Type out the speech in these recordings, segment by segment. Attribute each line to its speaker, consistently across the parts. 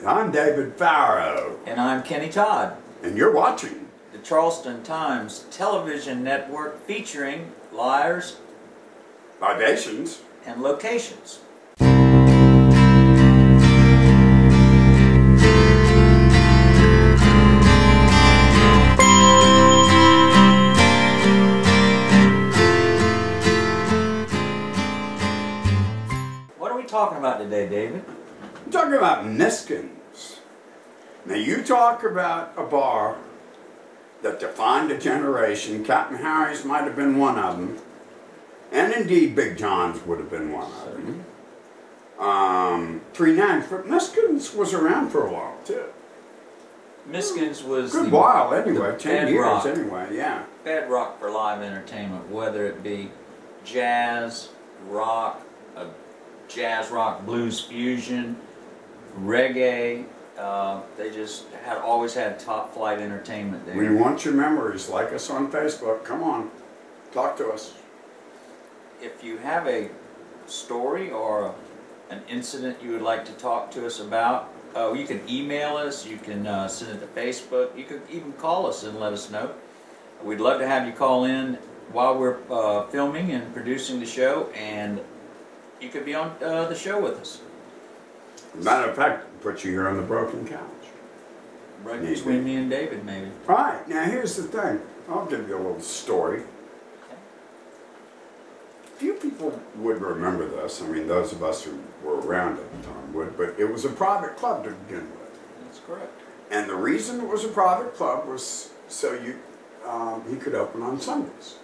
Speaker 1: I'm David Farrow.
Speaker 2: And I'm Kenny Todd.
Speaker 1: And you're watching
Speaker 2: the Charleston Times television network featuring liars,
Speaker 1: libations,
Speaker 2: and locations. What are we talking about today, David?
Speaker 1: I'm talking about Myskyns. Now you talk about a bar that defined a generation. Captain Harry's might have been one of them. And indeed Big John's would have been one of them. 3 names, but Myskyns was around for a while too.
Speaker 2: Myskyns was
Speaker 1: good while anyway, 10 years
Speaker 2: bedrock,
Speaker 1: anyway, yeah.
Speaker 2: Bedrock for live entertainment, whether it be jazz, rock, jazz rock, blues fusion, reggae. They just always had top flight entertainment there.
Speaker 1: We want your memories. Like us on Facebook. Come on, talk to us.
Speaker 2: If you have a story or an incident you would like to talk to us about, you can email us, you can send it to Facebook, you could even call us and let us know. We'd love to have you call in while we're filming and producing the show, and you could be on the show with us.
Speaker 1: Matter of fact, put you here on the broken couch.
Speaker 2: Right between me and David, maybe.
Speaker 1: Right, now here's the thing. I'll give you a little story. Few people would remember this. I mean, those of us who were around at the time would, but it was a private club to begin with.
Speaker 2: That's correct. And
Speaker 1: the reason it was a private club was so he could open on Sundays.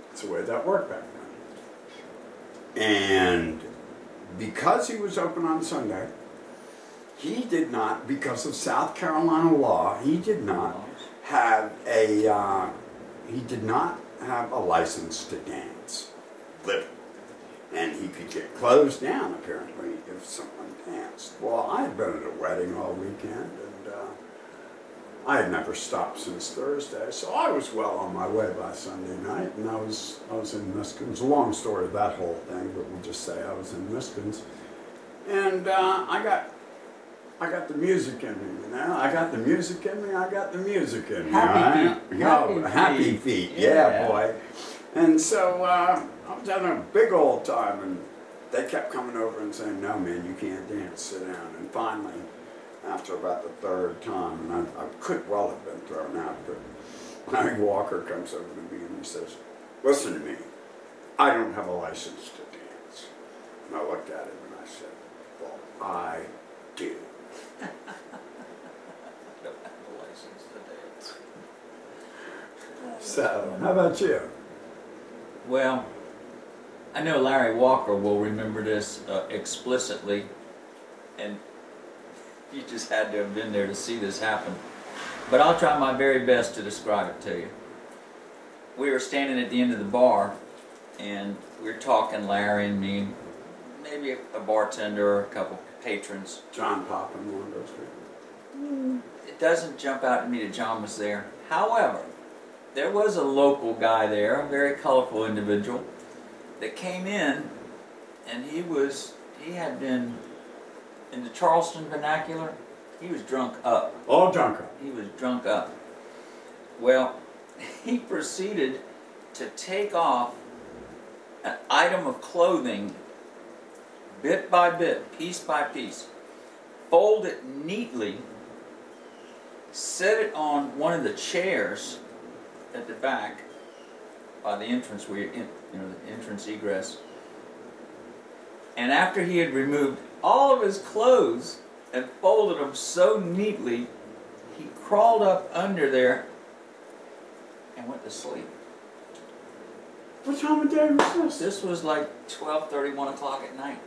Speaker 1: That's the way that worked back then. And because he was open on Sunday, he did not, because of South Carolina law, he did not have a license to dance. Living. And he could get closed down, apparently, if someone danced. Well, I had been at a wedding all weekend, and I had never stopped since Thursday, so I was well on my way by Sunday night, and I was in Myskyns. A long story, that whole thing, but we'll just say I was in Myskyns. And I got the music in me, you know? I got the music in me, I got the music in me. Happy feet, yeah, boy. And so I was having a big old time, and they kept coming over and saying, no man, you can't dance, sit down. And finally, after about the third time, and I could well have been thrown out, but Larry Walker comes over to me and he says, listen to me, I don't have a license to dance. And I looked at him and I said, well, I do.
Speaker 2: I don't have a license to dance.
Speaker 1: So, how about you?
Speaker 2: Well, I know Larry Walker will remember this explicitly, and you just had to have been there to see this happen. But I'll try my very best to describe it to you. We were standing at the end of the bar, and we were talking, Larry and me, maybe a bartender or a couple patrons.
Speaker 1: John Poppin, one of those people.
Speaker 2: It doesn't jump out at me that John was there. However, there was a local guy there, a very colorful individual, that came in, and he had been, in the Charleston vernacular, he was drunk up.
Speaker 1: All drunk up.
Speaker 2: He was drunk up. Well, he proceeded to take off an item of clothing bit by bit, piece by piece, fold it neatly, set it on one of the chairs at the back by the entrance the entrance egress. And after he had removed all of his clothes and folded them so neatly, he crawled up under there and went to sleep.
Speaker 1: What time of day was this?
Speaker 2: This was like 12:30, 1 o'clock at night.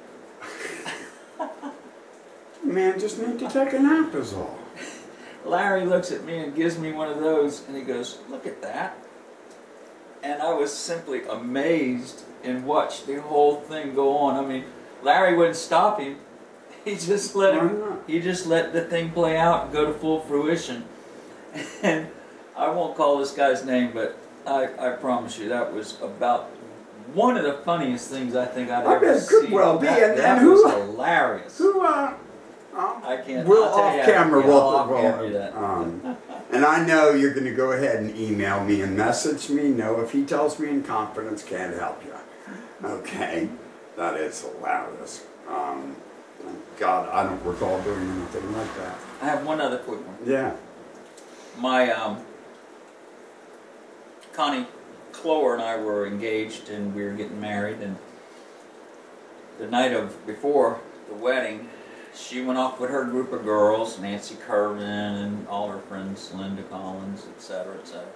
Speaker 1: Man, just need to take a nap is all.
Speaker 2: Larry looks at me and gives me one of those, and he goes, look at that. And I was simply amazed and watched the whole thing go on. I mean, Larry wouldn't stop him. He just let the thing play out and go to full fruition. And I won't call this guy's name, but I promise you that was about one of the funniest things I think I'd ever seen.
Speaker 1: Could well be.
Speaker 2: That was hilarious. I can't.
Speaker 1: We'll
Speaker 2: I'll tell
Speaker 1: off
Speaker 2: you,
Speaker 1: camera.
Speaker 2: yeah,
Speaker 1: We'll
Speaker 2: I'll off camera do that.
Speaker 1: and I know you're going to go ahead and email me and message me. No, if he tells me in confidence, can't help you. Okay, that is hilarious. God, I don't recall doing anything like that.
Speaker 2: I have one other quick one.
Speaker 1: Yeah.
Speaker 2: My Connie Clore and I were engaged, and we were getting married, and the night before the wedding, she went off with her group of girls, Nancy Kervin and all her friends, Linda Collins, etc., etc.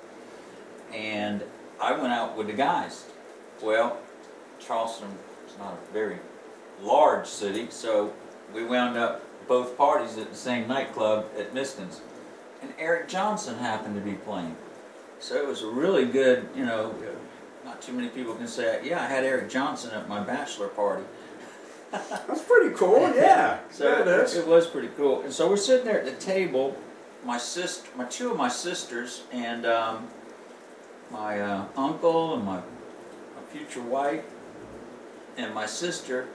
Speaker 2: And I went out with the guys. Well, Charleston is not a very large city, so we wound up both parties at the same nightclub at Myskyns. And Eric Johnson happened to be playing. So it was a really good, you know, not too many people can say, yeah, I had Eric Johnson at my bachelor party.
Speaker 1: That's pretty cool, yeah.
Speaker 2: So it was pretty cool. And so we're sitting there at the table, two of my sisters, and my uncle and my future wife, and my sister.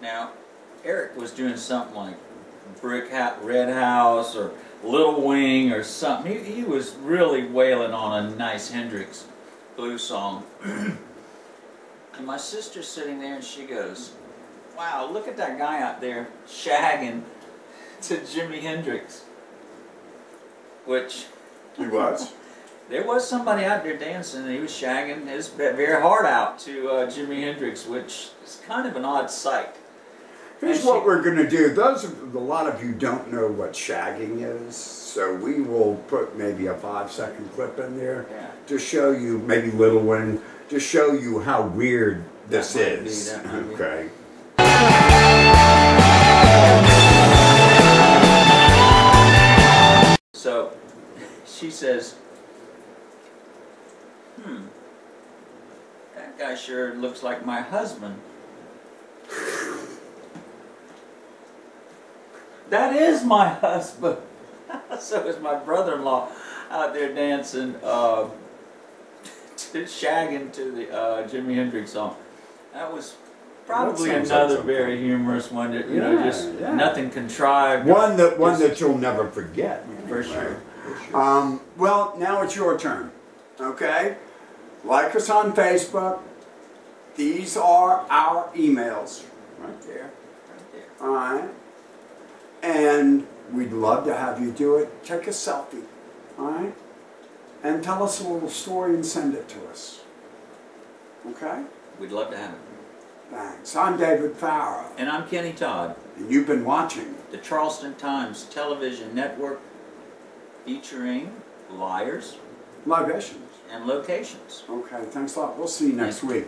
Speaker 2: Now, Eric was doing something like Red House or Little Wing or something. He was really wailing on a nice Hendrix blues song. And my sister's sitting there and she goes, wow, look at that guy out there shagging to Jimi Hendrix. Which...
Speaker 1: He was?
Speaker 2: There was somebody out there dancing and he was shagging his very heart out to Jimi Hendrix, which is kind of an odd sight.
Speaker 1: Here's what we're going to do. A lot of you don't know what shagging is, so we will put maybe a 5-second clip in there to show you, maybe Little Wing, to show you how weird this is. Okay.
Speaker 2: So she says, that guy sure looks like my husband. That is my husband. So is my brother-in-law out there dancing, shagging to the Jimi Hendrix song. That was probably another very humorous one. That, you know, just nothing contrived.
Speaker 1: One that you'll never forget.
Speaker 2: For sure.
Speaker 1: Well, now it's your turn. Okay? Like us on Facebook. These are our emails. Right there.
Speaker 2: Right there.
Speaker 1: All right? And we'd love to have you do it. Take a selfie. All right? And tell us a little story and send it to us. Okay?
Speaker 2: We'd love to have it.
Speaker 1: Thanks. I'm David Farrow.
Speaker 2: And I'm Kenny Todd.
Speaker 1: And you've been watching
Speaker 2: the Charleston Times Television Network, featuring liars,
Speaker 1: Libations,
Speaker 2: and locations.
Speaker 1: Okay, thanks a lot. We'll see you next week.